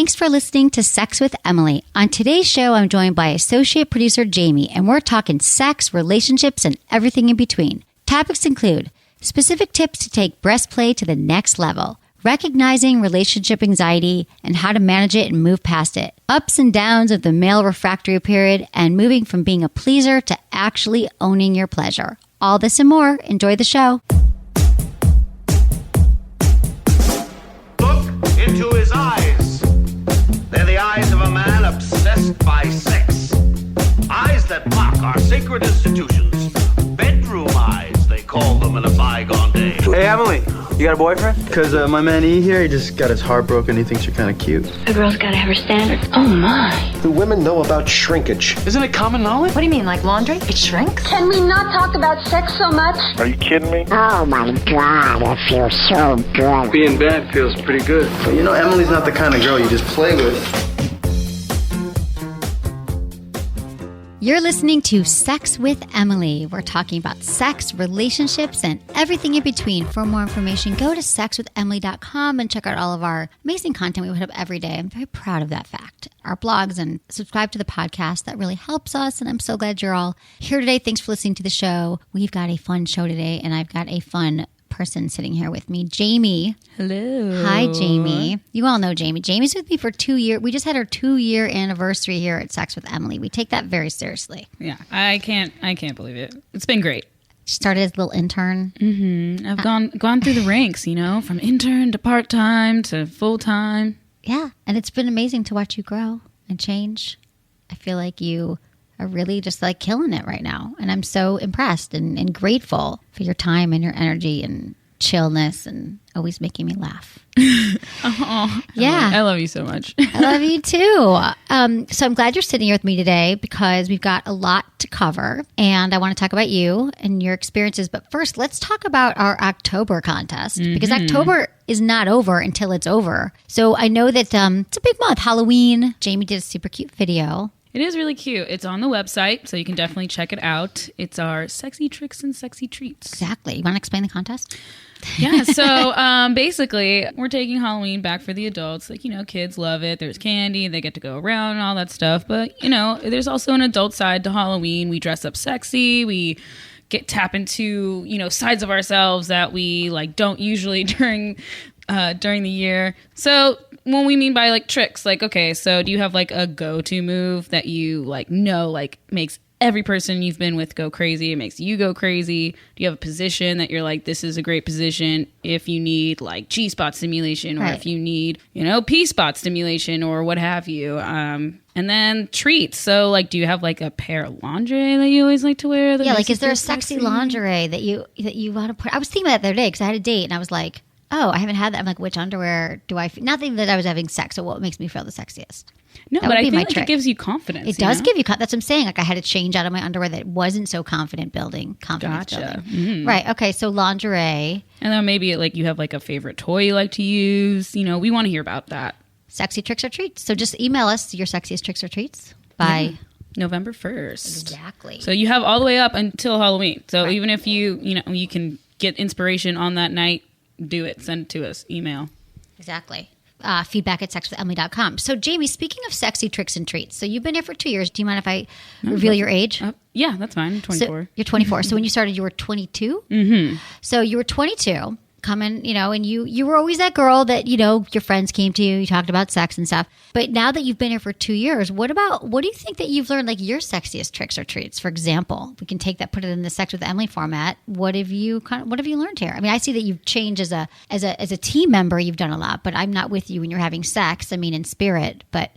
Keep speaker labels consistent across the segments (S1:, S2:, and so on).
S1: Thanks for listening to Sex with Emily. On today's show, I'm joined by associate producer Jamie, and we're talking sex, relationships, and everything in between. Topics include specific tips to take breast play to the next level, recognizing relationship anxiety and how to manage it and move past it, ups and downs of the male refractory period, and moving from being a pleaser to actually owning your pleasure. All this and more. Enjoy the show.
S2: Look into his eyes. They're the eyes of a man obsessed by sex. Eyes that mock our sacred institutions. Bedroom eyes, they call them in a bygone day.
S3: Hey, Emily, you got a boyfriend? Because my man E here, he just got his heart broken. He thinks you're kind of cute.
S4: A girl's got to have her standards. Oh, my.
S5: Do women know about shrinkage?
S3: Isn't it common knowledge?
S4: What do you mean, like laundry? It shrinks?
S6: Can we not talk about sex so much?
S7: Are you kidding me?
S8: Oh my God, it feels so good.
S3: Being bad feels pretty good. But you know, Emily's not the kind of girl you just play with.
S1: You're listening to Sex with Emily. We're talking about sex, relationships, and everything in between. For more information, go to sexwithemily.com and check out all of our amazing content we put up every day. I'm very proud of that fact. Our blogs, and subscribe to the podcast. That really helps us, and I'm so glad you're all here today. Thanks for listening to the show. We've got a fun show today, and I've got a fun person sitting here with me, Jamie.
S9: Hello.
S1: Hi, Jamie. You all know Jamie. Jamie's with me for 2 years. We just had our 2-year anniversary here at Sex with Emily. We take that very seriously.
S9: Yeah, I can't believe it. It's been great.
S1: She started as a little intern.
S9: Mm-hmm. I've gone through the ranks, you know, from intern to part-time to full-time.
S1: Yeah, and it's been amazing to watch you grow and change. I feel like you are really just like killing it right now. And I'm so impressed and grateful for your time and your energy and chillness and always making me laugh.
S9: Oh,
S1: yeah.
S9: I love you so much.
S1: I love you too. So I'm glad you're sitting here with me today because we've got a lot to cover and I want to talk about you and your experiences. But first, let's talk about our October contest because October is not over until it's over. So I know that it's a big month, Halloween. Jamie did a super cute video.
S9: It is really cute. It's on the website, so you can definitely check it out. It's our sexy tricks and sexy treats.
S1: Exactly. You want to explain the contest?
S9: Yeah, so basically, we're taking Halloween back for the adults. Like, you know, kids love it. There's candy. They get to go around and all that stuff. But, you know, there's also an adult side to Halloween. We dress up sexy. We tap into, you know, sides of ourselves that we, like, don't usually during the year. So when we mean by like tricks, like, okay, so do you have like a go-to move that you like know like makes every person you've been with go crazy? It makes you go crazy. Do you have a position that you're like, this is a great position if you need like G-spot stimulation or if you need, you know, P-spot stimulation or what have you? And then treats. So like, do you have like a pair of lingerie that you always like to wear?
S1: Yeah, like is there a sexy lingerie that you want to put? I was thinking about that the other day because I had a date and I was like, oh, I haven't had that. I'm like, which underwear do I feel? Nothing that I was having sex, so what makes me feel the sexiest?
S9: No,
S1: that
S9: but I feel like it gives you confidence.
S1: It does give you confidence. That's what I'm saying. Like I had to change out of my underwear that wasn't so confidence building.
S9: Gotcha.
S1: Mm-hmm. Right. Okay. So lingerie.
S9: And then maybe like you have like a favorite toy you like to use. You know, we want to hear about that.
S1: Sexy tricks or treats. So just email us your sexiest tricks or treats by
S9: November 1st.
S1: Exactly.
S9: So you have all the way up until Halloween. So even if you can get inspiration on that night, do it. Send it to us. Email.
S1: Exactly. Feedback at sexwithemily.com. So, Jamie, speaking of sexy tricks and treats, so you've been here for 2 years. Do you mind if I reveal your age?
S9: Yeah, that's fine. I'm 24.
S1: So you're 24. So when you started, you were 22? Mm-hmm. So you were 22. Coming, you know, and you were always that girl that, you know, your friends came to you talked about sex and stuff. But now that you've been here for 2 years, what do you think that you've learned, like your sexiest tricks or treats? For example, we can take that, put it in the Sex with Emily format. What have you learned here? I mean, I see that you've changed as a team member. You've done a lot, but I'm not with you when you're having sex. I mean, in spirit. But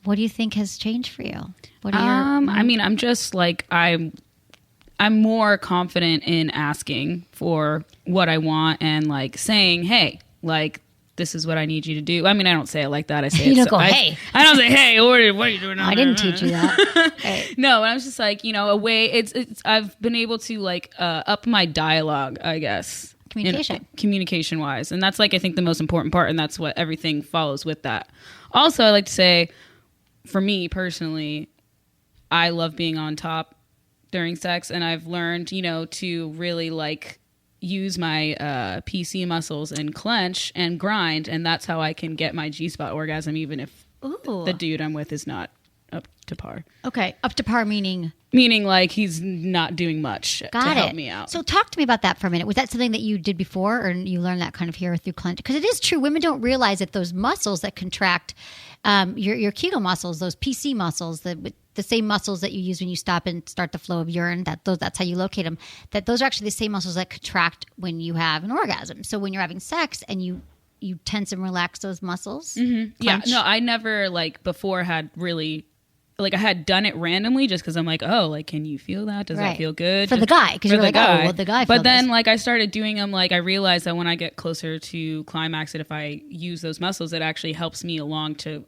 S1: what do you think has changed for you? What are
S9: I mean, I'm just like I'm more confident in asking for what I want and like saying, hey, like, this is what I need you to do. I mean, I don't say it like that. I say
S1: you don't go, hey.
S9: I don't say, hey, what are you doing?
S1: I didn't teach you that.
S9: Hey. No, but I was just like, you know, a way it's I've been able to like up my dialogue, I guess. Communication wise. And that's like, I think the most important part. And that's what everything follows with that. Also, I like to say, for me personally, I love being on top during sex, and I've learned, you know, to really like use my PC muscles and clench and grind, and that's how I can get my G-spot orgasm, even if the dude I'm with is not up to par.
S1: Okay, up to par meaning
S9: like he's not doing much to help me out.
S1: So talk to me about that for a minute. Was that something that you did before, or you learned that kind of here through clench? Because it is true, women don't realize that those muscles that contract your Kegel muscles, those PC muscles, the same muscles that you use when you stop and start the flow of urine, that's how you locate them, that those are actually the same muscles that contract when you have an orgasm. So when you're having sex and you tense and relax those muscles.
S9: Mm-hmm. Yeah, no, I never before had really... I had done it randomly just because I'm like, oh, can you feel that? Does that feel good?
S1: For the guy. Because you're like, oh, well, the guy feels
S9: But then, I started doing them, I realized that when I get closer to climax, that if I use those muscles, it actually helps me along to,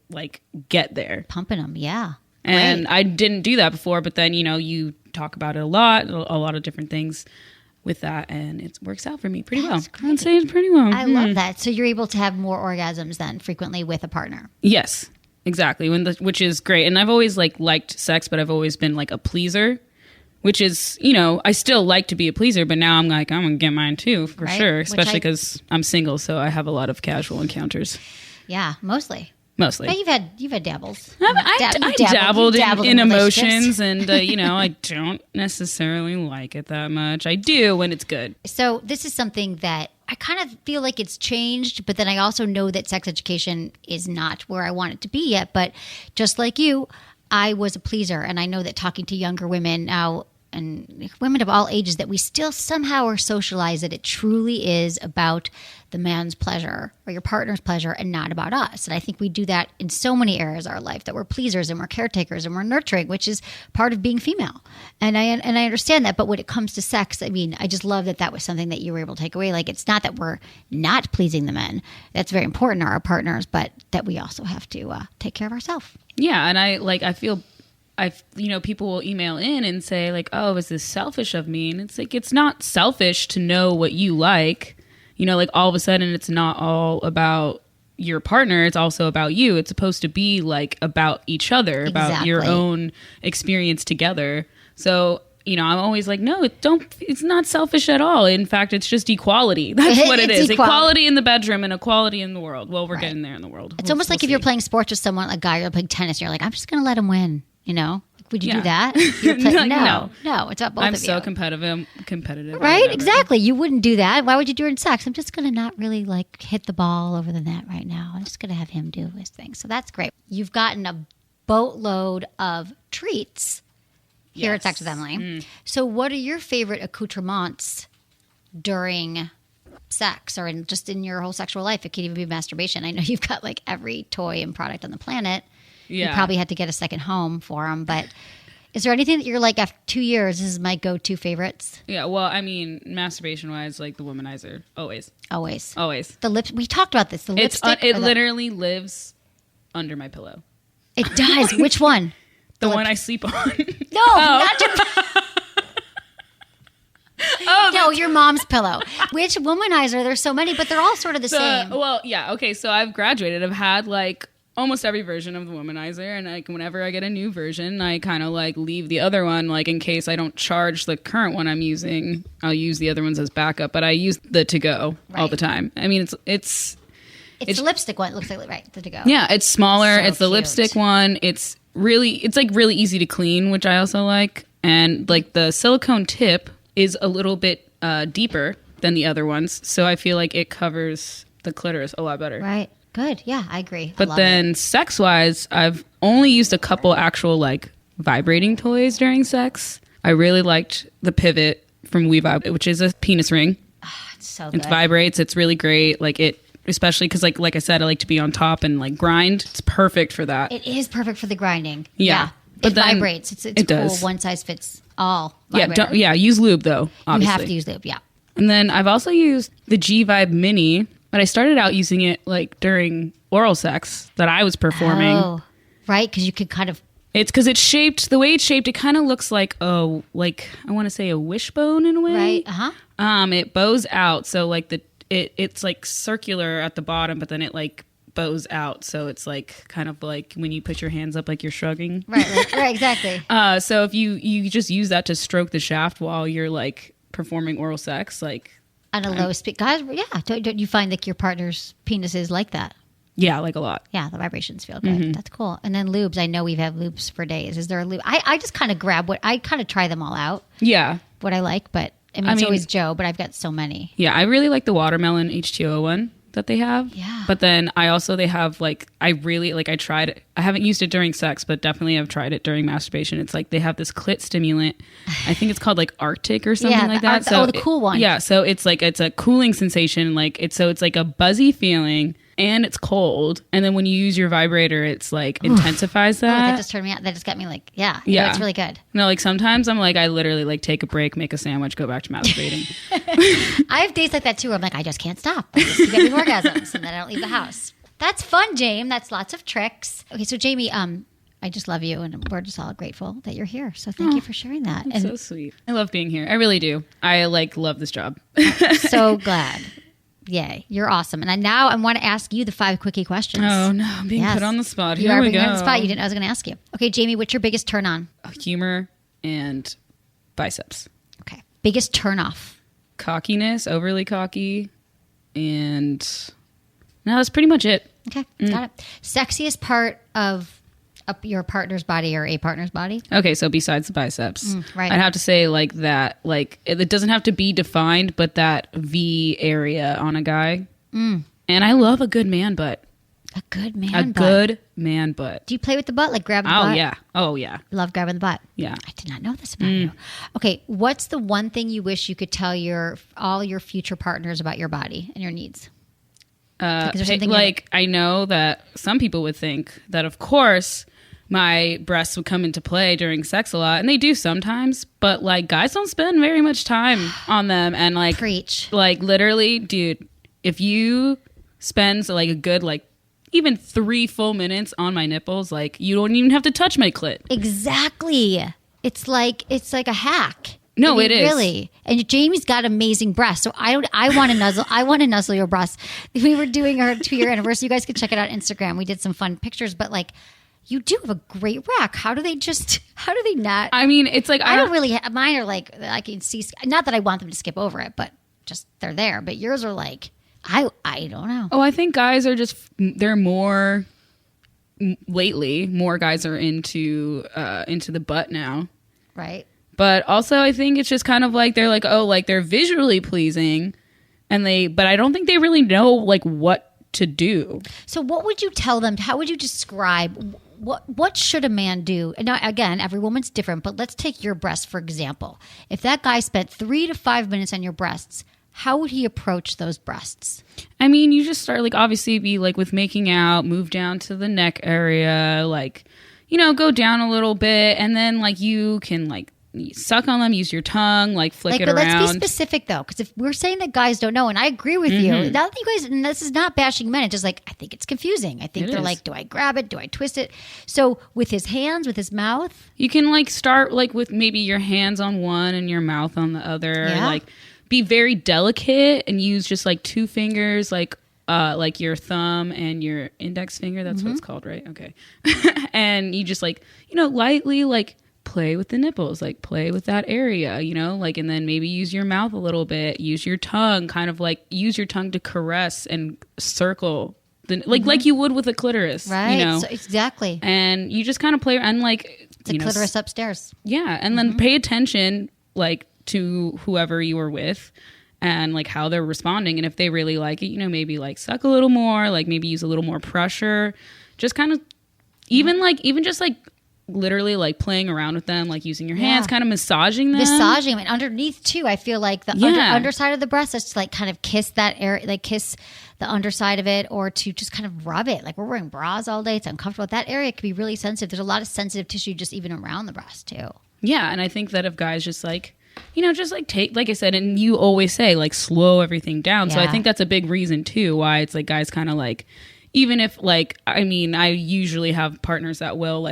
S9: get there.
S1: Pumping them, yeah.
S9: And I didn't do that before, but then, you talk about it a lot of different things with that, and it works out for me pretty well. I'd say it's pretty well.
S1: I love that. So you're able to have more orgasms then frequently with a partner.
S9: Yes. Exactly, which is great. And I've always liked sex, but I've always been a pleaser, which is, I still like to be a pleaser, but now I'm I'm going to get mine too, for sure, especially because I'm single, so I have a lot of casual encounters.
S1: Yeah, mostly.
S9: Mostly.
S1: Yeah, you've had dabbles.
S9: I dabbled in emotions, and I don't necessarily like it that much. I do when it's good.
S1: So this is something that I kind of feel like it's changed, but then I also know that sex education is not where I want it to be yet. But just like you, I was a pleaser, and I know that talking to younger women now, and women of all ages, that we still somehow are socialized that it truly is about the man's pleasure or your partner's pleasure and not about us. And I think we do that in so many areas of our life, that we're pleasers and we're caretakers and we're nurturing, which is part of being female. And I understand that. But when it comes to sex, I mean, I just love that was something that you were able to take away. It's not that we're not pleasing the men. That's very important to our partners, but that we also have to take care of ourselves.
S9: Yeah. And I feel... people will email in and say oh, is this selfish of me? And it's it's not selfish to know what you like. All of a sudden it's not all about your partner. It's also about you. It's supposed to be about each other, about your own experience together. So, I'm always no, it's not selfish at all. In fact, it's just equality. That's what it is. Equality in the bedroom and equality in the world. Well, we're getting there in the world.
S1: It's almost like if you're playing sports with someone, a guy, you're playing tennis, you're I'm just going to let him win. Would you do that? No, it's about both of you.
S9: I'm so competitive.
S1: Right? Exactly. You wouldn't do that. Why would you do it in sex? I'm just going to not really hit the ball over the net right now. I'm just going to have him do his thing. So that's great. You've gotten a boatload of treats here at Sex with Emily. So what are your favorite accoutrements during sex or just in your whole sexual life? It could even be masturbation. I know you've got every toy and product on the planet. Yeah. You probably had to get a second home for them, but is there anything that you're after 2 years, this is my go-to favorites?
S9: Yeah, well, I mean, masturbation-wise, the womanizer, always.
S1: The lips, we talked about this, the lipstick.
S9: It literally lives under my pillow.
S1: It does. Which one?
S9: The one I sleep on.
S1: No, not your... No, your mom's pillow. Which womanizer? There's so many, but they're all sort of the same.
S9: Well, yeah, okay, so I've graduated. I've had almost every version of the womanizer, and whenever I get a new version, I kind of leave the other one in case I don't charge the current one I'm using. I'll use the other ones as backup, but I use the to go all the time. I mean, it's
S1: the lipstick one. It looks like the to go.
S9: Yeah, it's smaller.
S1: So
S9: it's the
S1: cute.
S9: Lipstick one. It's really easy to clean, which I also like, and the silicone tip is a little bit deeper than the other ones, so I feel it covers the clitoris a lot better.
S1: Right. Good. Yeah, I agree.
S9: But then sex-wise, I've only used a couple actual vibrating toys during sex. I really liked the Pivot from WeVibe, which is a penis ring.
S1: Oh, it's so good.
S9: It vibrates. It's really great. Especially because like I said, I like to be on top and grind. It's perfect for that.
S1: It is perfect for the grinding.
S9: Yeah.
S1: But it vibrates. It's cool.
S9: Does.
S1: One size fits all.
S9: Yeah. Use lube though. Obviously.
S1: You have to use lube. Yeah.
S9: And then I've also used the G-Vibe Mini. But I started out using it during oral sex that I was performing.
S1: Oh, right, because you could kind of...
S9: It's because it's shaped, the way it's shaped, it kind of looks I want to say a wishbone in a way.
S1: Right, uh-huh.
S9: It bows out, so it's circular at the bottom, but then it bows out, so it's kind of when you put your hands up you're shrugging.
S1: Right, exactly.
S9: So if you just use that to stroke the shaft while you're performing oral sex,
S1: On a low speed. Guys, yeah. Don't you find that your partner's penis is like that?
S9: Yeah, like a lot.
S1: Yeah, the vibrations feel good. That's cool. And then lubes. I know we've had lubes for days. Is there a lube? I just kind of grab I kind of try them all out.
S9: Yeah.
S1: What I like, but it's always Joe, but I've got so many.
S9: Yeah, I really like the watermelon H2O one that they have.
S1: Yeah.
S9: But then they have like, I tried it. I haven't used it during sex, but definitely I've tried it during masturbation. It's like they have this clit stimulant. I think it's called like Arctic or something like that.
S1: The cool one.
S9: Yeah. So it's a cooling sensation. It's like a buzzy feeling. And it's cold. And then when you use your vibrator, it's like intensifies that.
S1: That just turned me out. That just got me like, yeah. It's really good.
S9: No, like sometimes I'm like, I literally like take a break, make a sandwich, go back to masturbating.
S1: I have days like that too where I'm like, I just can't stop. I just keep having orgasms and then I don't leave the house. That's fun, Jamie. That's lots of tricks. Okay, so Jamie, I just love you and we're just all grateful that you're here. So thank you for sharing that.
S9: That's so sweet. I love being here. I really do. I love this job.
S1: So glad. Yay, you're awesome. And now I want to ask you the 5 quickie questions.
S9: Oh, no, I'm being put on the spot.
S1: Here we go. On the spot. You didn't know I was going to ask you. Okay, Jamie, what's your biggest turn on?
S9: Humor and biceps.
S1: Okay. Biggest turn off?
S9: Cockiness, overly cocky. And no, that's pretty much it.
S1: Okay, got it. Sexiest part of your partner's body or a partner's body?
S9: Okay, so besides the biceps,
S1: right.
S9: I'd have to say like that, like it doesn't have to be defined, but that V area on a guy. And I love a good man butt.
S1: A good man butt.
S9: Good man butt.
S1: Do you play with the butt, like grab the butt?
S9: Oh yeah.
S1: Love grabbing the butt.
S9: Yeah.
S1: I did not know this about you. Okay, what's the one thing you wish you could tell all your future partners about your body and your needs?
S9: I know that some people would think that, of course, my breasts would come into play during sex a lot, and they do sometimes, but like guys don't spend very much time on them. And like,
S1: preach. Like
S9: literally, dude, if you spend like a good even 3 full minutes on my nipples, like you don't even have to touch my clit.
S1: Exactly. It's like a hack.
S9: No, it is
S1: really. And Jamie's got amazing breasts, so I want to nuzzle. I want to nuzzle your breasts. We were doing our 2-year anniversary. You guys can check it out on Instagram. We did some fun pictures, but like, you do have a great rack. How do they not?
S9: I mean, it's like
S1: I don't really. Mine are like I can see. Not that I want them to skip over it, but just they're there. But yours are like I don't know.
S9: Oh, I think guys are they're more lately. More guys are into the butt now,
S1: right?
S9: But also, I think it's just kind of like they're like, oh, like they're visually pleasing, but I don't think they really know like what to do. So
S1: what would you tell them? How would you describe what should a man do? And now, again, every woman's different, but let's take your breasts, for example. If that guy spent 3 to 5 minutes on your breasts, how would he approach those breasts?
S9: I mean, you just start obviously be with making out, move down to the neck area, go down a little bit, and then you can suck on them, use your tongue, flick it around. But let's be
S1: specific though, because if we're saying that guys don't know, and I agree with you, now that you guys, and this is not bashing men, it's just I think it's confusing. I think they're do I grab it? Do I twist it? So with his hands, with his mouth,
S9: you can start with maybe your hands on one and your mouth on the other.
S1: Yeah.
S9: Be very delicate and use just 2 fingers, your thumb and your index finger. That's what it's called, right? Okay. And you just lightly play with the nipples, play with that area, and then maybe use your mouth a little bit, use your tongue, use your tongue to caress and circle like you would with a clitoris,
S1: right? So, exactly.
S9: And you just kind of play and
S1: it's a clitoris upstairs.
S9: Yeah. And then pay attention to whoever you are with and how they're responding. And if they really like it, maybe suck a little more, maybe use a little more pressure, just kind of even just literally playing around with them, using your hands, kind of massaging them.
S1: And underneath too, I feel the underside of the breast, that's to kind of kiss that area, kiss the underside of it, or to just kind of rub it. We're wearing bras all day, it's uncomfortable. That area can be really sensitive. There's a lot of sensitive tissue just even around the breast too. Yeah,
S9: and I think that if guys just just take, like I said, and you always say slow everything down. Yeah. So I think that's a big reason too why it's guys kind of even if I mean, I usually have partners that will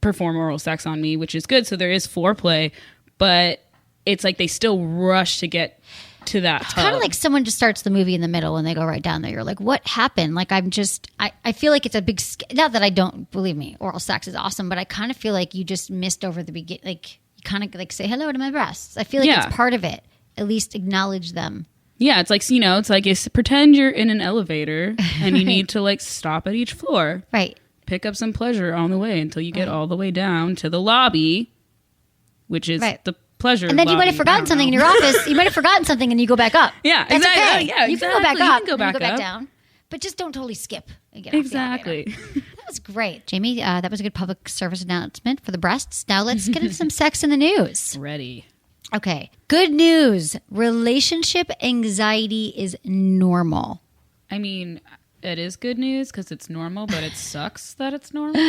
S9: perform oral sex on me, which is good. So there is foreplay, but it's they still rush to get to that. It's
S1: kind of like someone just starts the movie in the middle and they go right down there. You're like, what happened? I feel like it's a big, not that I don't, believe me, oral sex is awesome, but I kind of feel like you just missed over the beginning. You kind of say hello to my breasts. I feel like it's part of it. At least acknowledge them.
S9: Yeah, it's like, it's like pretend you're in an elevator and you need to like stop at each floor.
S1: Right.
S9: Pick up some pleasure on the way until you get all the way down to the lobby, which is the pleasure.
S1: And then you might have forgotten something in your office. You might have forgotten something and you go back up.
S9: Yeah,
S1: That's
S9: exactly.
S1: okay.
S9: Yeah,
S1: you can go back up.
S9: You can go back,
S1: down. But just don't totally skip and get off
S9: Exactly.
S1: the elevator. That was great. Jamie, that was a good public service announcement for the breasts. Now let's get into some sex in the news.
S9: Ready.
S1: Okay. Good news. Relationship anxiety is normal.
S9: I mean, it is good news because it's normal, but it sucks that it's normal.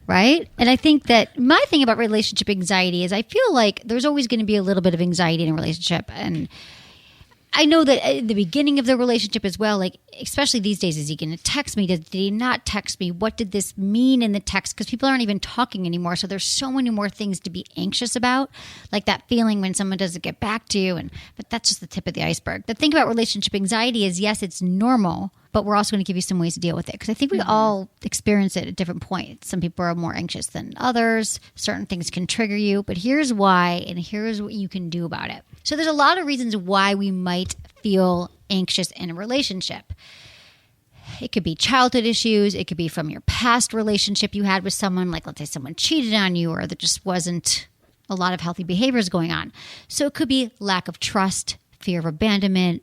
S1: Right? And I think that my thing about relationship anxiety is I feel like there's always going to be a little bit of anxiety in a relationship. And I know that at the beginning of the relationship as well, like especially these days, is he going to text me? Did he not text me? What did this mean in the text? Because people aren't even talking anymore. So there's so many more things to be anxious about, like that feeling when someone doesn't get back to you. But that's just the tip of the iceberg. The thing about relationship anxiety is, yes, it's normal, but we're also going to give you some ways to deal with it. Because I think we all experience it at different points. Some people are more anxious than others. Certain things can trigger you. But here's why, and here's what you can do about it. So there's a lot of reasons why we might feel anxious in a relationship. It could be childhood issues. It could be from your past relationship you had with someone. Like, let's say someone cheated on you, or there just wasn't a lot of healthy behaviors going on. So it could be lack of trust, fear of abandonment,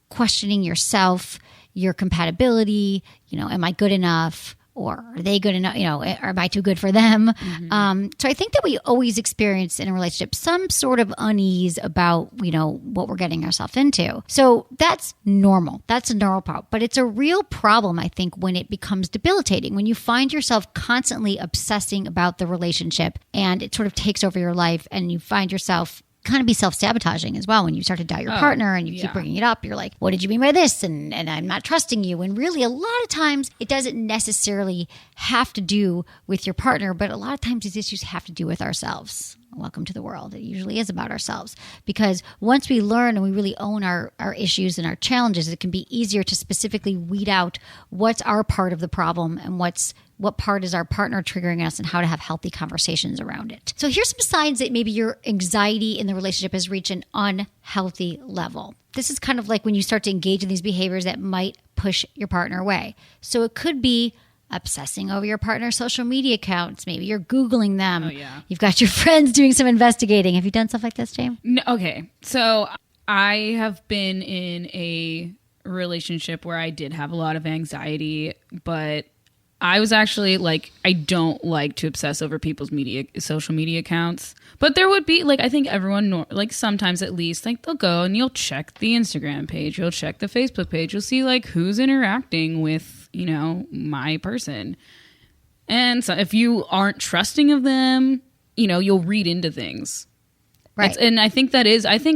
S1: questioning yourself, your compatibility, am I good enough? Or are they good enough? Or am I too good for them? Mm-hmm. So I think that we always experience in a relationship some sort of unease about, what we're getting ourselves into. So that's normal. That's a normal problem. But it's a real problem, I think, when it becomes debilitating, when you find yourself constantly obsessing about the relationship and it sort of takes over your life and you find yourself kind of be self-sabotaging as well when you start to doubt your partner and you keep bringing it up. You're like, what did you mean by this? And I'm not trusting you. And really, a lot of times it doesn't necessarily have to do with your partner, but a lot of times these issues have to do with ourselves. Welcome to the world. It usually is about ourselves, because once we learn and we really own our issues and our challenges, it can be easier to specifically weed out what's our part of the problem and what part is our partner triggering us, and how to have healthy conversations around it. So here's some signs that maybe your anxiety in the relationship has reached an unhealthy level. This is kind of like when you start to engage in these behaviors that might push your partner away. So it could be obsessing over your partner's social media accounts. Maybe you're Googling them.
S9: Oh, yeah.
S1: You've got your friends doing some investigating. Have you done stuff like this, James?
S9: No, okay. So I have been in a relationship where I did have a lot of anxiety, but I was actually like, I don't like to obsess over people's social media accounts. But there would be, like, I think everyone, like, sometimes at least, like, they'll go and you'll check the Instagram page, you'll check the Facebook page, you'll see, like, who's interacting with, my person. And so if you aren't trusting of them, you'll read into things.
S1: Right.
S9: And I think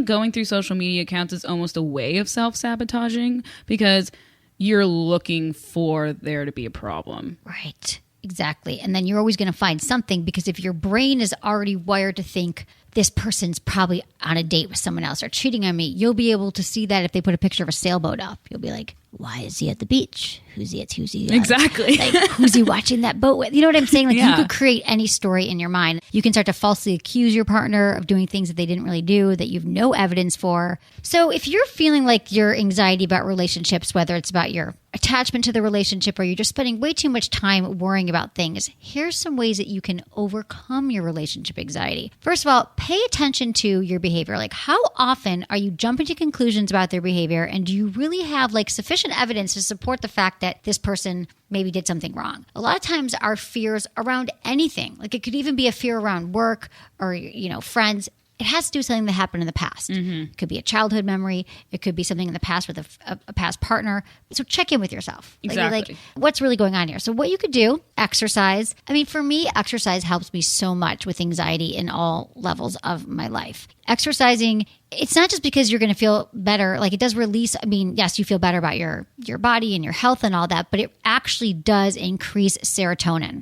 S9: going through social media accounts is almost a way of self-sabotaging, because you're looking for there to be a problem.
S1: Right. Exactly. And then you're always going to find something, because if your brain is already wired to think this person's probably on a date with someone else or cheating on me, you'll be able to see that if they put a picture of a sailboat up. You'll be like, why is he at the beach? Who's he?
S9: Exactly.
S1: Like, who's he watching that boat with? You know what I'm saying? Like,
S9: Yeah.
S1: You could create any story in your mind. You can start to falsely accuse your partner of doing things that they didn't really do, that you've no evidence for. So if you're feeling like your anxiety about relationships, whether it's about your attachment to the relationship or you're just spending way too much time worrying about things, here's some ways that you can overcome your relationship anxiety. First of all, pay attention to your behavior. Like, how often are you jumping to conclusions about their behavior, and do you really have like sufficient evidence to support the fact that this person maybe did something wrong? A lot of times our fears around anything, like it could even be a fear around work or, friends, it has to do with something that happened in the past. Mm-hmm. It could be a childhood memory. It could be something in the past with a past partner. So check in with yourself.
S9: Exactly.
S1: Like, what's really going on here? So what you could do, exercise. I mean, for me, exercise helps me so much with anxiety in all levels of my life. Exercising, it's not just because you're going to feel better. Like, it does release, yes, you feel better about your body and your health and all that, but it actually does increase serotonin.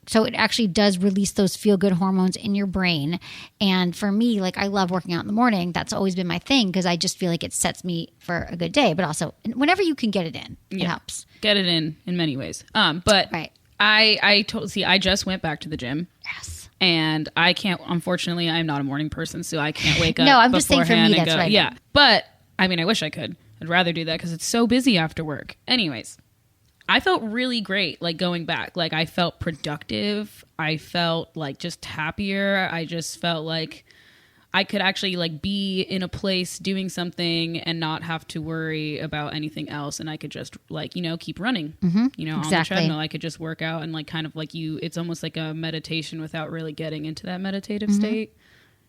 S1: So it actually does release those feel-good hormones in your brain. And for me, like, I love working out in the morning. That's always been my thing, because I just feel like it sets me for a good day. But also, whenever you can get it in, it helps.
S9: Get it in many ways. But
S1: right.
S9: I just went back to the gym.
S1: Yes.
S9: And I can't, unfortunately, I'm not a morning person, so I can't wake up
S1: No, I'm just saying for me,
S9: beforehand and
S1: that's
S9: go,
S1: right.
S9: yeah. But I mean, I wish I could. I'd rather do that because it's so busy after work. Anyways, I felt really great, like, going back. Like, I felt productive. I felt, like, just happier. I just felt like I could actually, like, be in a place doing something and not have to worry about anything else. And I could just, like, you know, keep running, you know, on the treadmill. I could just work out and, like, kind of like it's almost like a meditation without really getting into that meditative state.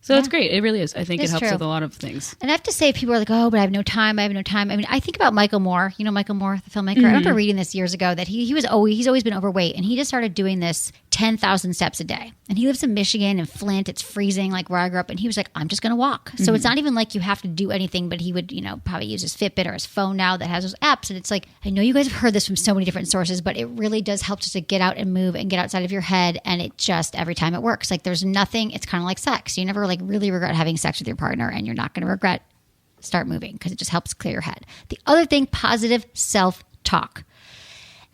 S9: So it's great. It really is. I think it helps with a lot of things.
S1: And I have to say, people are like, oh, but I have no time. I mean, I think about Michael Moore. You know Michael Moore, the filmmaker? I remember reading this years ago that he's always been overweight. And he just started doing this 10,000 steps a day. And he lives in Michigan and Flint. It's freezing like where I grew up. And he was like, I'm just going to walk. So it's not even like you have to do anything, but he would, you know, probably use his Fitbit or his phone now that has those apps. And it's like, I know you guys have heard this from so many different sources, but it really does help just to get out and move and get outside of your head. And it just, every time it works. Like there's nothing, it's kind of like sex. You never like really regret having sex with your partner, and you're not going to regret start moving because it just helps clear your head. The other thing, positive self-talk.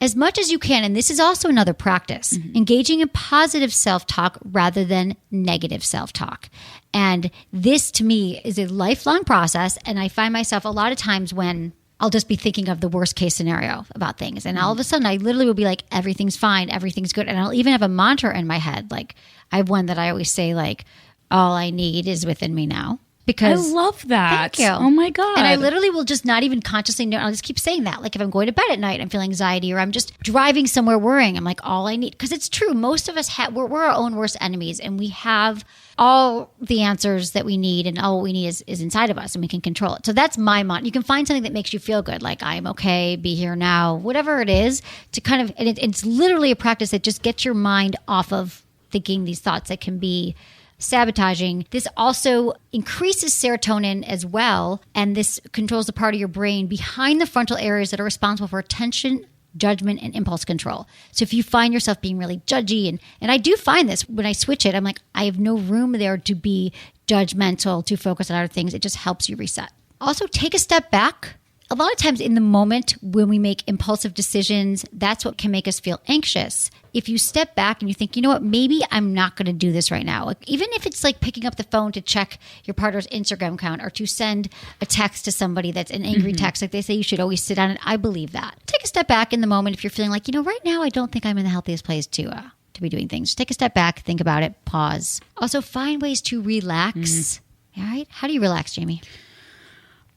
S1: As much as you can, and this is also another practice, engaging in positive self-talk rather than negative self-talk. And this to me is a lifelong process, and I find myself a lot of times when I'll just be thinking of the worst case scenario about things. And all of a sudden I literally will be like, everything's fine, everything's good. And I'll even have a mantra in my head. Like I have one that I always say, like, all I need is within me now. Because
S9: I love that.
S1: Thank you.
S9: Oh my God.
S1: And I literally will just not even consciously know. I'll just keep saying that. Like if I'm going to bed at night, I'm feeling anxiety, or I'm just driving somewhere worrying, I'm like, all I need. Because it's true. Most of us we're our own worst enemies, and we have all the answers that we need, and all we need is inside of us, and we can control it. So that's my mantra. You can find something that makes you feel good, like I'm okay, be here now, whatever it is, to kind of, and it's literally a practice that just gets your mind off of thinking these thoughts that can be sabotaging. This also increases serotonin as well, and this controls the part of your brain behind the frontal areas that are responsible for attention, judgment, and impulse control. So if you find yourself being really judgy, and I do find this when I switch it, I'm like, I have no room there to be judgmental, to focus on other things. It just helps you reset. Also, take a step back. A lot of times in the moment when we make impulsive decisions, that's what can make us feel anxious. If you step back and you think, you know what, maybe I'm not going to do this right now. Like, even if it's like picking up the phone to check your partner's Instagram account, or to send a text to somebody that's an angry text, like they say you should always sit on it. I believe that. Take a step back in the moment if you're feeling like, you know, right now I don't think I'm in the healthiest place to be doing things. Just take a step back, think about it, pause. Also find ways to relax. All right? How do you relax, Jamie?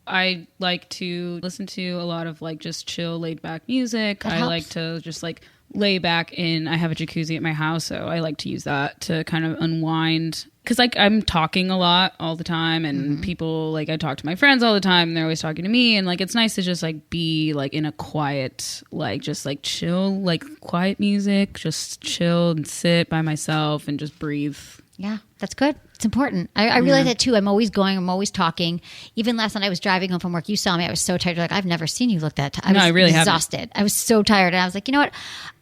S9: I like to listen to a lot of like just chill, laid back music. I like to just like lay back in. I have a jacuzzi at my house, so I like to use that to kind of unwind. Because like I'm talking a lot all the time, and people, like I talk to my friends all the time, and they're always talking to me, and like it's nice to just like be like in a quiet, like just like chill, like quiet music, just chill and sit by myself and just breathe. Yeah,
S1: that's good. It's important. I realize that too. I'm always going. I'm always talking. Even last night I was driving home from work. You saw me. I was so tired. You're like, I've never seen you look that tired. I really exhausted. Haven't. I was so tired. And I was like, you know what?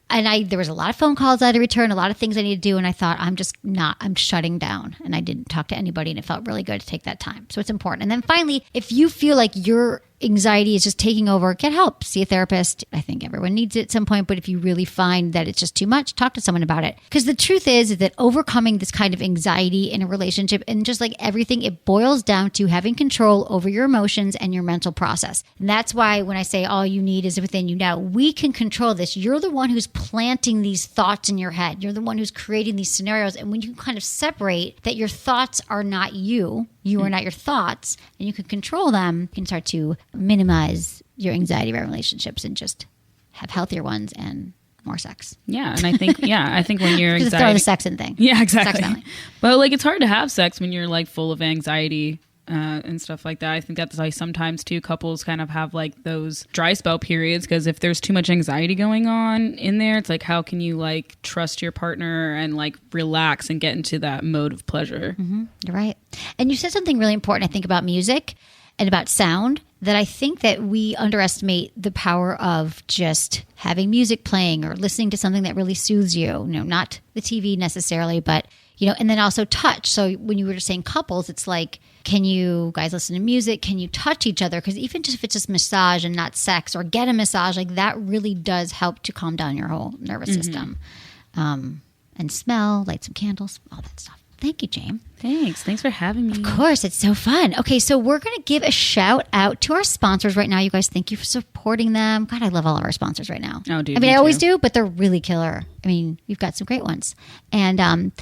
S1: And there was a lot of phone calls I had to return, a lot of things I needed to do. And I thought, I'm shutting down. And I didn't talk to anybody. And it felt really good to take that time. So it's important. And then finally, if you feel like your anxiety is just taking over, get help. See a therapist. I think everyone needs it at some point. But if you really find that it's just too much, talk to someone about it. Because the truth is that overcoming this kind of anxiety in a relationship, and just like everything, it boils down to having control over your emotions and your mental process. And that's why when I say all you need is within you now, we can control this. You're the one who's planting these thoughts in your head. You're the one who's creating these scenarios. And when you kind of separate that your thoughts are not you are not your thoughts, and you can control them, you can start to minimize your anxiety around relationships and just have healthier ones and more sex.
S9: Yeah, and I think when you're
S1: just throw the sex in thing.
S9: Yeah, exactly. But like it's hard to have sex when you're like full of anxiety and stuff like that. I think that's why sometimes too couples kind of have like those dry spell periods, because if there's too much anxiety going on in there, it's like, how can you like trust your partner and like relax and get into that mode of pleasure?
S1: You're right. And you said something really important, I think, about music and about sound, that I think that we underestimate the power of just having music playing or listening to something that really soothes you. You know, not the TV necessarily, but, you know, and then also touch. So when you were just saying couples, it's like, can you guys listen to music? Can you touch each other? Because even just if it's just massage and not sex, or get a massage, like that really does help to calm down your whole nervous system. And smell, light some candles, all that stuff. Thank you, James.
S9: Thanks for having me.
S1: Of course, it's so fun. Okay, so we're going to give a shout out to our sponsors right now. You guys, thank you for supporting them. God, I love all of our sponsors right now.
S9: Oh, dude.
S1: I mean, I always do, but they're really killer. I mean, we've got some great ones. And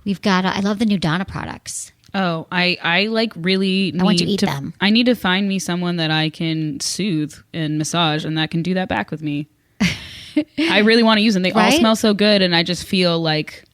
S1: we've got, I love the new Donna products.
S9: Oh, I like really need
S1: I want to eat them.
S9: I need to find me someone that I can soothe and massage and that can do that back with me. I really want to use them. They all smell so good, and I just feel like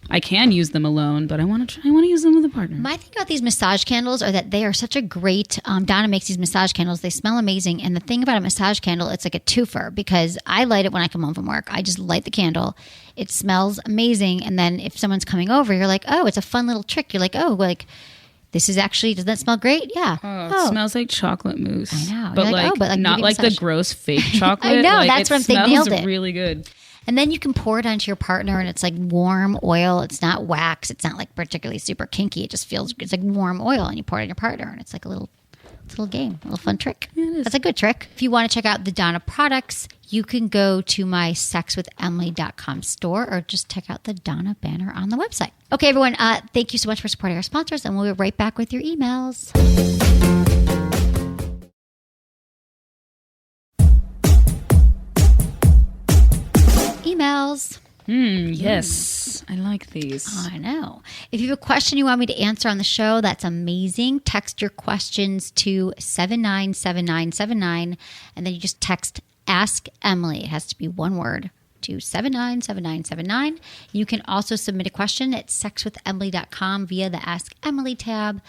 S9: I can use them alone, but I want to use them with a partner.
S1: My thing about these massage candles are that they are such a great, Donna makes these massage candles. They smell amazing. And the thing about a massage candle, it's like a twofer because I light it when I come home from work. I just light the candle. It smells amazing. And then if someone's coming over, you're like, oh, it's a fun little trick. You're like, oh, like this is actually, does that smell great? Yeah.
S9: It smells like chocolate mousse.
S1: I know.
S9: But,
S1: like,
S9: like not like the gross fake chocolate.
S1: I know.
S9: Like,
S1: that's what I'm thinking. Nailed it.
S9: It smells really good.
S1: And then you can pour it onto your partner and it's like warm oil. It's not wax. It's not like particularly super kinky. It just feels, it's like warm oil and you pour it on your partner and it's like a little game, a little fun trick.
S9: Yeah, it is.
S1: That's a good trick. If you want to check out the Donna products, you can go to my sexwithemily.com store or just check out the Donna banner on the website. Okay, everyone. Thank you so much for supporting our sponsors and we'll be right back with your emails. Emails.
S9: Yes, I like these.
S1: I know. If you have a question you want me to answer on the show, that's amazing. Text your questions to 797979, and then you just text Ask Emily. It has to be one word to 797979. You can also submit a question at sexwithemily.com via the Ask Emily tab.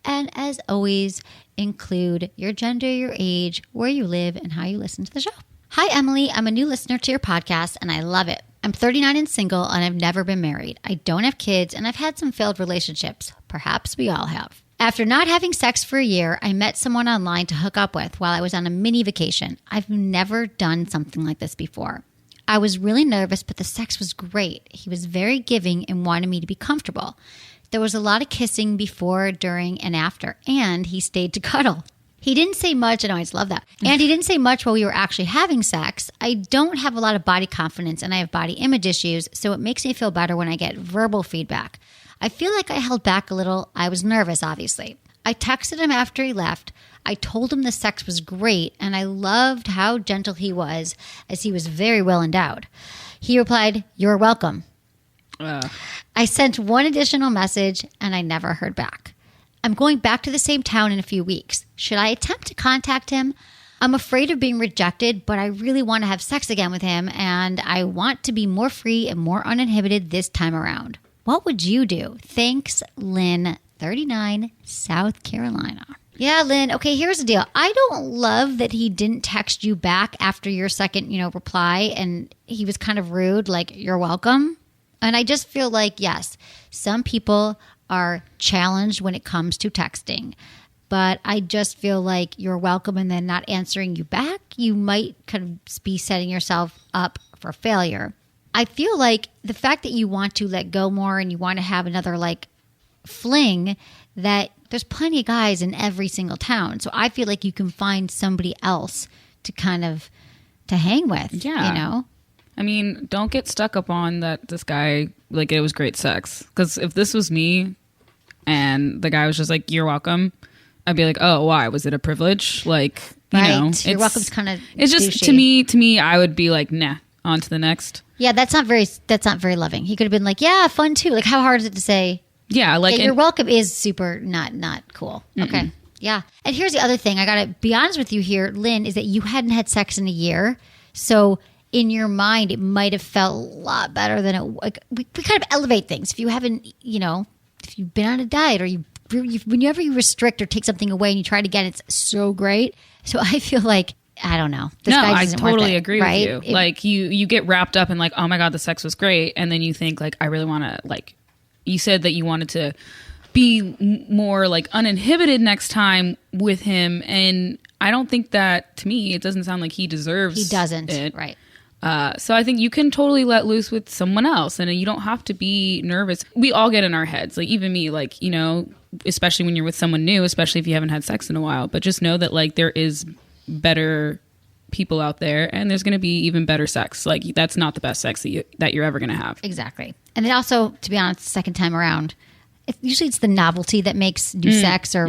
S1: And as always, include your gender, your age, where you live, and how you listen to the show. Hi, Emily. I'm a new listener to your podcast, and I love it. I'm 39 and single, and I've never been married. I don't have kids, and I've had some failed relationships. Perhaps we all have. After not having sex for a year, I met someone online to hook up with while I was on a mini vacation. I've never done something like this before. I was really nervous, but the sex was great. He was very giving and wanted me to be comfortable. There was a lot of kissing before, during, and after, and he stayed to cuddle. He didn't say much, and I always love that. And he didn't say much while we were actually having sex. I don't have a lot of body confidence, and I have body image issues, so it makes me feel better when I get verbal feedback. I feel like I held back a little. I was nervous, obviously. I texted him after he left. I told him the sex was great, and I loved how gentle he was, as he was very well endowed. He replied, "You're welcome." I sent one additional message, and I never heard back. I'm going back to the same town in a few weeks. Should I attempt to contact him? I'm afraid of being rejected, but I really want to have sex again with him, and I want to be more free and more uninhibited this time around. What would you do? Thanks, Lynn, 39, South Carolina. Yeah, Lynn. Okay, here's the deal. I don't love that he didn't text you back after your second, reply, and he was kind of rude, like, "You're welcome." And I just feel like, yes, some people are challenged when it comes to texting. But I just feel like "you're welcome" and then not answering you back, you might kind of be setting yourself up for failure. I feel like the fact that you want to let go more and you want to have another fling, that there's plenty of guys in every single town. So I feel like you can find somebody else to kind of to hang with,
S9: I mean, don't get stuck up on that this guy, it was great sex. Because if this was me and the guy was just like, "You're welcome," I'd be like, "Oh, why? Was it a privilege?"
S1: You're welcome's kind of
S9: It's just, to me, I would be like, "Nah, on to the next."
S1: Yeah, that's not very loving. He could have been like, "Yeah, fun too." Like, how hard is it to say?
S9: Yeah,
S1: "You're welcome" is super not cool. Okay. Yeah. And here's the other thing. I got to be honest with you here, Lynn, is that you hadn't had sex in a year. So in your mind, it might have felt a lot better than it. We kind of elevate things. If you haven't, if you've been on a diet or whenever you restrict or take something away and you try it again, it's so great. So I feel like, I don't know.
S9: I totally agree with you. You get wrapped up in "Oh my God, the sex was great." And then you think I really want to you said that you wanted to be more uninhibited next time with him. And I don't think that, to me, it doesn't sound like he deserves it.
S1: He doesn't. Right.
S9: So I think you can totally let loose with someone else, and you don't have to be nervous. We all get in our heads, even me, especially when you're with someone new, especially if you haven't had sex in a while. But just know that there is better people out there, and there's going to be even better sex. That's not the best sex that you're ever going to have.
S1: Exactly. And then also, to be honest, the second time around, usually it's the novelty that makes new sex or,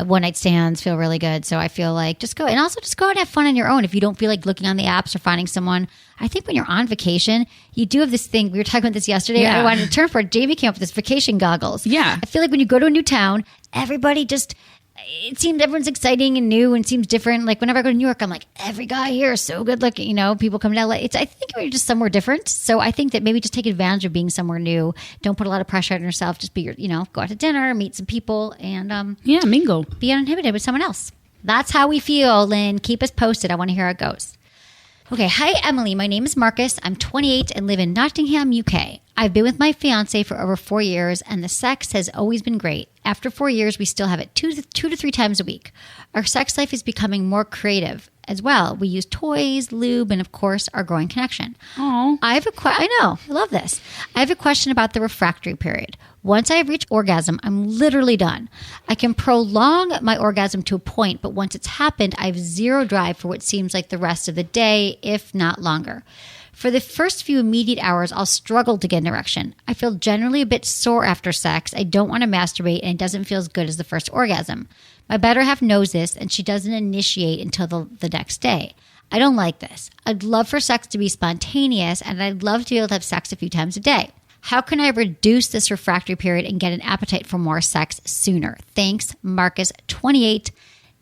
S1: one night stands feel really good. So I feel like just go and go out and have fun on your own. If you don't feel like looking on the apps or finding someone, I think when you're on vacation, you do have this thing. We were talking about this yesterday.
S9: Yeah.
S1: I wanted to term for it. Jamie came up with this vacation goggles.
S9: Yeah.
S1: I feel like when you go to a new town, everybody it seems everyone's exciting and new and seems different. Like whenever I go to New York, I'm like, every guy here is so good looking. People come to LA. I think we're just somewhere different. So I think that maybe just take advantage of being somewhere new. Don't put a lot of pressure on yourself. Just be go out to dinner, meet some people, and
S9: mingle.
S1: Be uninhibited with someone else. That's how we feel, Lynn. Keep us posted. I want to hear how it goes. Okay. Hi, Emily. My name is Marcus. I'm 28 and live in Nottingham, UK. I've been with my fiance for over 4 years, and the sex has always been great. After 4 years, we still have it two to three times a week. Our sex life is becoming more creative as well. We use toys, lube, and of course, our growing connection.
S9: Oh,
S1: I know. I love this. I have a question about the refractory period. Once I have reached orgasm, I'm literally done. I can prolong my orgasm to a point, but once it's happened, I have zero drive for what seems like the rest of the day, if not longer. For the first few immediate hours, I'll struggle to get an erection. I feel generally a bit sore after sex. I don't want to masturbate, and it doesn't feel as good as the first orgasm. My better half knows this, and she doesn't initiate until the next day. I don't like this. I'd love for sex to be spontaneous, and I'd love to be able to have sex a few times a day. How can I reduce this refractory period and get an appetite for more sex sooner? Thanks, Marcus, 28,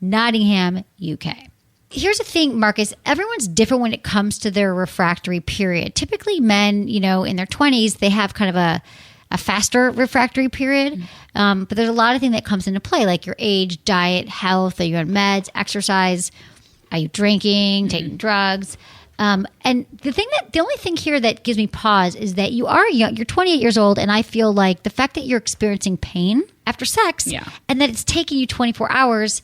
S1: Nottingham, UK. Here's the thing, Marcus. Everyone's different when it comes to their refractory period. Typically, men, in their 20s, they have kind of a faster refractory period. But there's a lot of things that comes into play, like your age, diet, health. Are you on meds, exercise? Are you drinking, taking drugs? And the only thing here that gives me pause is that you are young. You're 28 years old, and I feel like the fact that you're experiencing pain after sex, and that it's taking you 24 hours.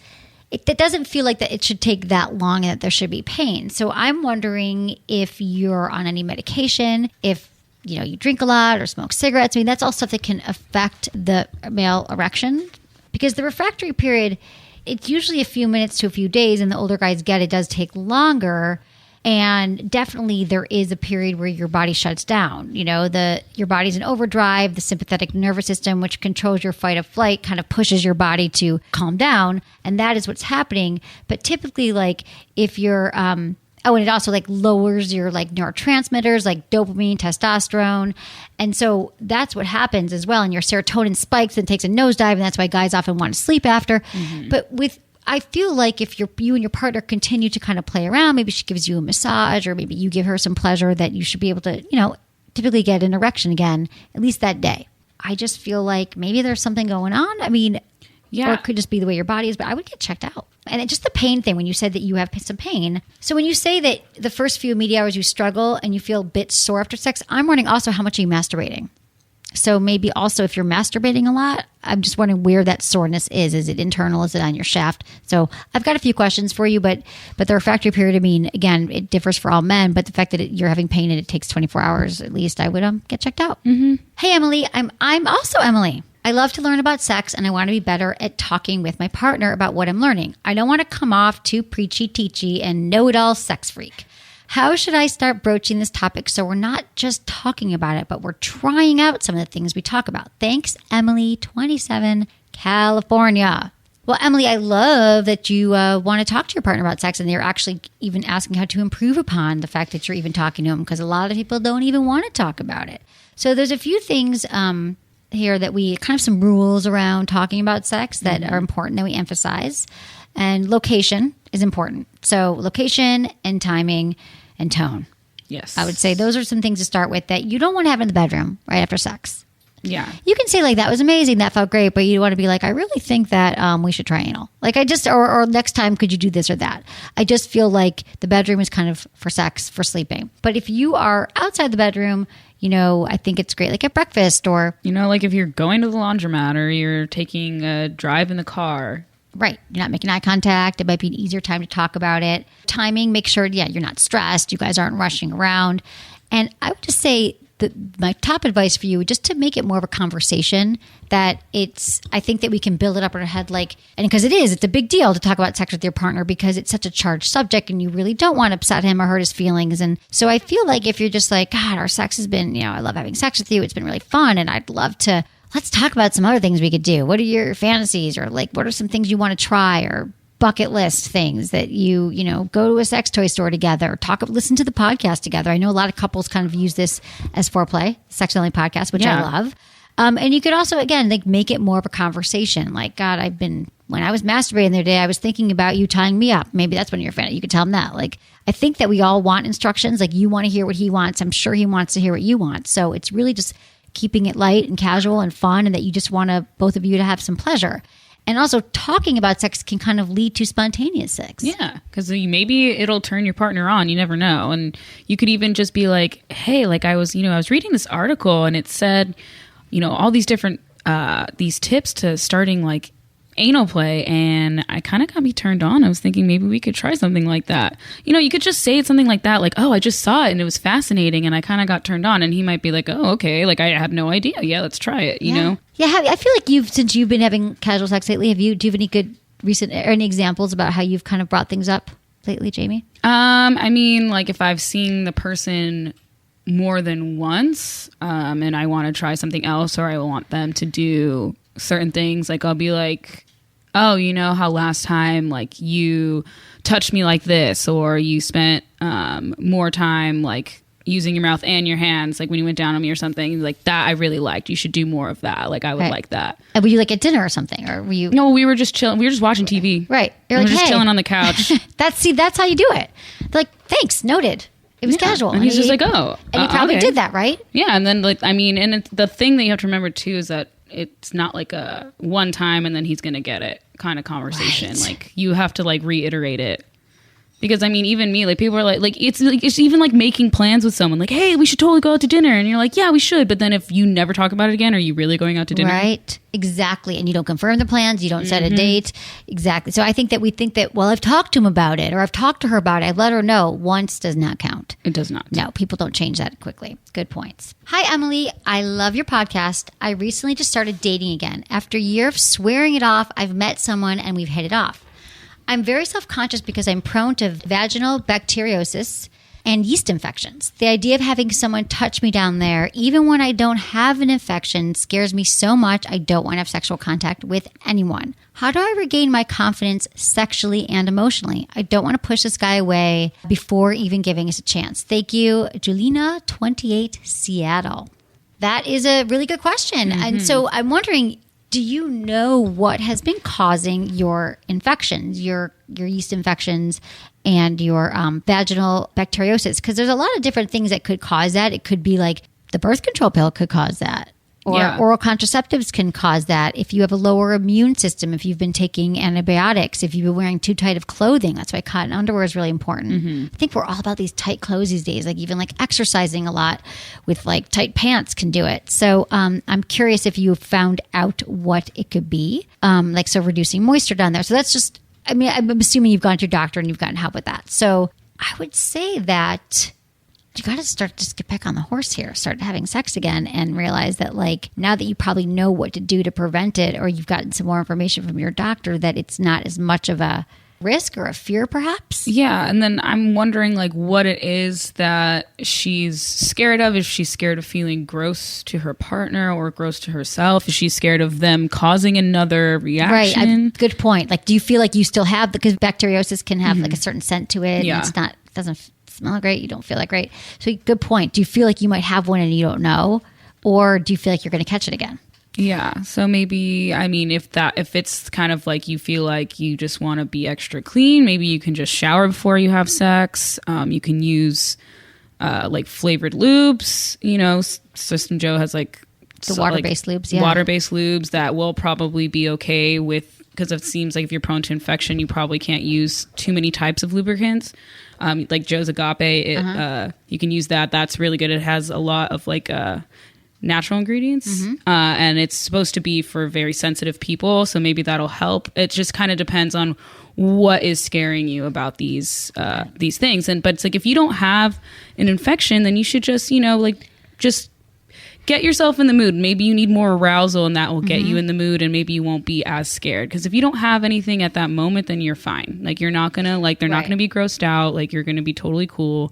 S1: It doesn't feel like that it should take that long and that there should be pain. So I'm wondering if you're on any medication, if you drink a lot or smoke cigarettes. I mean, that's all stuff that can affect the male erection, because the refractory period, it's usually a few minutes to a few days, and the older guys it does take longer. And definitely there is a period where your body shuts down. Your body's in overdrive. The sympathetic nervous system, which controls your fight or flight, kind of pushes your body to calm down. And that is what's happening. But typically, like if you're, and it also lowers your neurotransmitters like dopamine, testosterone. And so that's what happens as well. And your serotonin spikes and takes a nosedive. And that's why guys often want to sleep after. Mm-hmm. But I feel like if you and your partner continue to kind of play around, maybe she gives you a massage or maybe you give her some pleasure, that you should be able to, typically get an erection again, at least that day. I just feel like maybe there's something going on. I mean, or it could just be the way your body is, but I would get checked out. And it's just the pain thing when you said that you have some pain. So when you say that the first few immediate hours you struggle and you feel a bit sore after sex, I'm wondering also how much are you masturbating? So maybe also if you're masturbating a lot, I'm just wondering where that soreness is. Is it internal? Is it on your shaft? So I've got a few questions for you, but the refractory period, I mean, again, it differs for all men, but the fact that you're having pain and it takes 24 hours at least, I would get checked out. Mm-hmm. Hey, Emily, I'm also Emily. I love to learn about sex, and I want to be better at talking with my partner about what I'm learning. I don't want to come off too preachy-teachy and know-it-all sex freak. How should I start broaching this topic so we're not just talking about it, but we're trying out some of the things we talk about? Thanks, Emily, 27, California. Well, Emily, I love that you want to talk to your partner about sex, and you're actually even asking how to improve upon the fact that you're even talking to him, because a lot of people don't even want to talk about it. So there's a few things here that we kind of some rules around talking about sex that are important that we emphasize. And location is important. So location and timing and tone.
S9: Yes.
S1: I would say those are some things to start with that you don't want to have in the bedroom right after sex.
S9: Yeah.
S1: You can say that was amazing, that felt great, but you want to be like, I really think that we should try anal. Or next time, could you do this or that? I just feel like the bedroom is kind of for sex, for sleeping. But if you are outside the bedroom, I think it's great, like at breakfast or...
S9: like if you're going to the laundromat or you're taking a drive in the car...
S1: Right. You're not making eye contact. It might be an easier time to talk about it. Timing, make sure, you're not stressed. You guys aren't rushing around. And I would just say that my top advice for you, just to make it more of a conversation, I think that we can build it up in our head and because it's a big deal to talk about sex with your partner because it's such a charged subject and you really don't want to upset him or hurt his feelings. And so I feel like if you're just like, God, our sex has been, I love having sex with you. It's been really fun. And I'd love to let's talk about some other things we could do. What are your fantasies, or like, what are some things you want to try, or bucket list things that you go to a sex toy store together, listen to the podcast together. I know a lot of couples kind of use this as foreplay, Sex Only podcast, which I love. And you could also, again, like make it more of a conversation. Like, God, when I was masturbating the other day, I was thinking about you tying me up. Maybe that's one of your fantasies. You could tell them that. Like, I think that we all want instructions. Like, you want to hear what he wants. I'm sure he wants to hear what you want. So it's really just keeping it light and casual and fun, and that you just want both of you to have some pleasure. And also, talking about sex can kind of lead to spontaneous sex.
S9: Yeah, because maybe it'll turn your partner on. You never know. And you could even just be like, hey, like I was reading this article and it said, all these different these tips to starting like anal play, and I kind of got me turned on. I was thinking maybe we could try something like that. You could just say something like that, like, oh, I just saw it and it was fascinating and I kind of got turned on. And he might be like, oh, okay, like I had no idea. Yeah, let's try it, you know?
S1: Yeah, I feel like since you've been having casual sex lately, do you have any good any examples about how you've kind of brought things up lately, Jamie?
S9: I mean, like if I've seen the person more than once and I want to try something else, or I want them to do certain things, like I'll be like, oh, you know how last time like you touched me like this, or you spent more time like using your mouth and your hands, like when you went down on me or something, like that I really liked. You should do more of that. Like I would like that.
S1: Were you like at dinner or something, or were you?
S9: No, we were just chilling. We were just watching TV.
S1: Right.
S9: You're like, just chilling on the couch.
S1: That's how you do it. They're like, thanks, noted. It was casual.
S9: And he's just like, oh.
S1: And he probably did that, right?
S9: Yeah. And then like, I mean, and the thing that you have to remember too is that it's not like a one time and then he's going to get it kind of conversation. Right. Like you have to like reiterate it. Because I mean, even me, like people are like it's even like making plans with someone, like, hey, we should totally go out to dinner, and you're like, yeah, we should. But then if you never talk about it again, are you really going out to dinner?
S1: Right, exactly. And you don't confirm the plans, you don't set a date, exactly. So I think that we think that, well, I've talked to him about it, or I've talked to her about it, I've let her know. Once does not count.
S9: It does not.
S1: No, people don't change that quickly. Good points. Hi, Emily. I love your podcast. I recently just started dating again. After a year of swearing it off, I've met someone and we've hit it off. I'm very self-conscious because I'm prone to vaginal bacteriosis and yeast infections. The idea of having someone touch me down there, even when I don't have an infection, scares me so much I don't want to have sexual contact with anyone. How do I regain my confidence sexually and emotionally? I don't want to push this guy away before even giving us a chance. Thank you, Julina, 28, Seattle. That is a really good question. And so I'm wondering, do you know what has been causing your infections, your yeast infections and your vaginal bacteriosis? Because there's a lot of different things that could cause that. It could be like the birth control pill could cause that. Or oral contraceptives can cause that. If you have a lower immune system, if you've been taking antibiotics, if you've been wearing too tight of clothing, that's why cotton underwear is really important. I think we're all about these tight clothes these days. Like even like exercising a lot with like tight pants can do it. So I'm curious if you found out what it could be. Like so reducing moisture down there. So that's just, I mean, I'm assuming you've gone to your doctor and you've gotten help with that. So I would say that you got to just get back on the horse here, start having sex again, and realize that like now that you probably know what to do to prevent it, or you've gotten some more information from your doctor, that it's not as much of a risk or a fear perhaps.
S9: Yeah. And then I'm wondering like what it is that she's scared of. Is she scared of feeling gross to her partner or gross to herself? Is she scared of them causing another reaction?
S1: Right. Good point. Like, do you feel like you still have, because bacteriosis can have like a certain scent to it.
S9: Yeah.
S1: And it doesn't smell great, you don't feel that great. So good point. Do you feel like you might have one and you don't know? Or do you feel like you're going to catch it again?
S9: Yeah. So maybe, I mean, if it's kind of like you feel like you just want to be extra clean, maybe you can just shower before you have sex. You can use like flavored lubes. You know, System Joe has like
S1: the water-based lubes. Yeah.
S9: Water-based lubes that will probably be okay with, because it seems like if you're prone to infection, you probably can't use too many types of lubricants. Like Joe's Agape, you can use that. That's really good. It has a lot of like natural ingredients, and it's supposed to be for very sensitive people. So maybe that'll help. It just kind of depends on what is scaring you about these things. But it's like if you don't have an infection, then you should just just get yourself in the mood. Maybe you need more arousal and that will get you in the mood, and maybe you won't be as scared. Because if you don't have anything at that moment, then you're fine. Like you're not going to they're not going to be grossed out. Like you're going to be totally cool.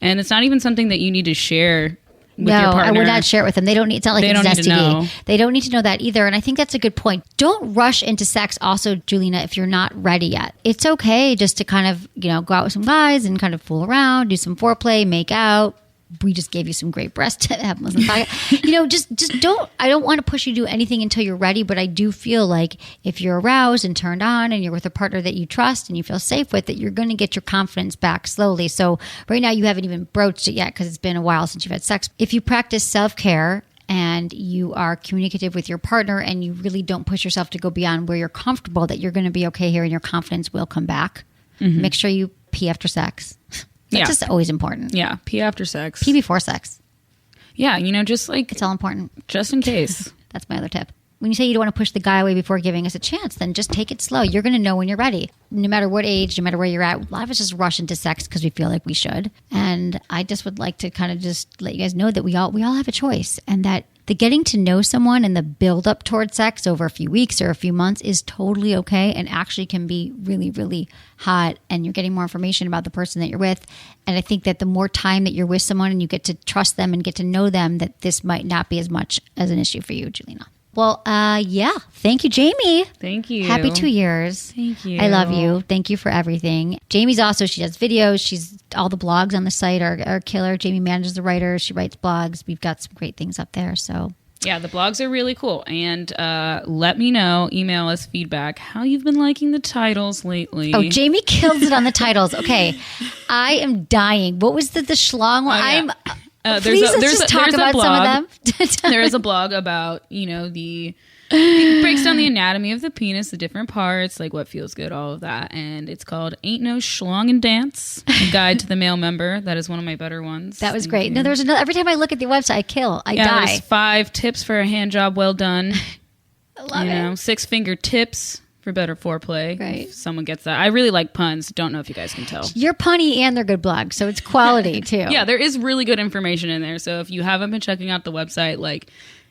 S9: And it's not even something that you need to share with your partner.
S1: I would not share it with them. They don't need. It's not like
S9: They
S1: it's
S9: don't need to know.
S1: STD. They don't need to know that either. And I think that's a good point. Don't rush into sex. Also, Julina, if you're not ready yet, it's okay just to kind of go out with some guys and kind of fool around, do some foreplay, make out. We just gave you some great breast to have just don't. I don't want to push you to do anything until you're ready. But I do feel like if you're aroused and turned on, and you're with a partner that you trust and you feel safe with, that you're going to get your confidence back slowly. So right now you haven't even broached it yet because it's been a while since you've had sex. If you practice self-care and you are communicative with your partner and you really don't push yourself to go beyond where you're comfortable, that you're going to be okay here and your confidence will come back. Mm-hmm. Make sure you pee after sex. That's just always important.
S9: Yeah, pee after sex.
S1: Pee before sex.
S9: Yeah, just like...
S1: It's all important.
S9: Just in case.
S1: That's my other tip. When you say you don't want to push the guy away before giving us a chance, then just take it slow. You're going to know when you're ready. No matter what age, no matter where you're at, a lot of us just rush into sex because we feel like we should. And I just would like to kind of just let you guys know that we all have a choice, and that the getting to know someone and the build up towards sex over a few weeks or a few months is totally okay, and actually can be really, really hot, and you're getting more information about the person that you're with. And I think that the more time that you're with someone and you get to trust them and get to know them, that this might not be as much as an issue for you, Julina. Well, yeah. Thank you, Jamie.
S9: Thank you.
S1: Happy 2 years.
S9: Thank you.
S1: I love you. Thank you for everything. Jamie's also, she does videos. All the blogs on the site are killer. Jamie manages the writers. She writes blogs. We've got some great things up there. So
S9: yeah, the blogs are really cool. And let me know, email us feedback, how you've been liking the titles lately.
S1: Oh, Jamie kills it on the titles. Okay. I am dying. What was the schlong one?
S9: Oh, yeah.
S1: Please let's just talk about some of them.
S9: There is a blog about, it breaks down the anatomy of the penis, the different parts, like what feels good, all of that. And it's called Ain't No Schlong and Dance, a guide to the male member. That is one of my better ones.
S1: That was great. No, there's another. Every time I look at the website, I die.
S9: There's 5 tips for a hand job well done.
S1: I love it.
S9: 6-finger tips for better foreplay.
S1: Right.
S9: If someone gets that. I really like puns. Don't know if you guys can tell.
S1: You're punny and they're good blogs, so it's quality too.
S9: Yeah, there is really good information in there. So if you haven't been checking out the website,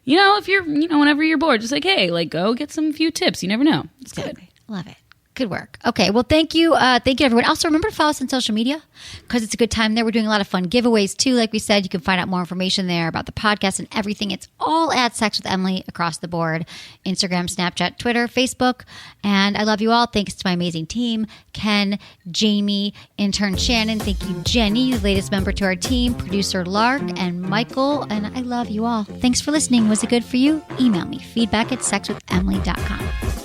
S9: if you're, whenever you're bored, just hey, go get some few tips. You never know. It's good.
S1: Love it. Good work. Okay. Well, thank you. Thank you, everyone. Also, remember to follow us on social media because it's a good time there. We're doing a lot of fun giveaways, too. Like we said, you can find out more information there about the podcast and everything. It's all at Sex with Emily across the board. Instagram, Snapchat, Twitter, Facebook. And I love you all. Thanks to my amazing team, Ken, Jamie, intern Shannon. Thank you, Jenny, the latest member to our team, producer Lark, and Michael. And I love you all. Thanks for listening. Was it good for you? Email me, feedback@sexwithemily.com.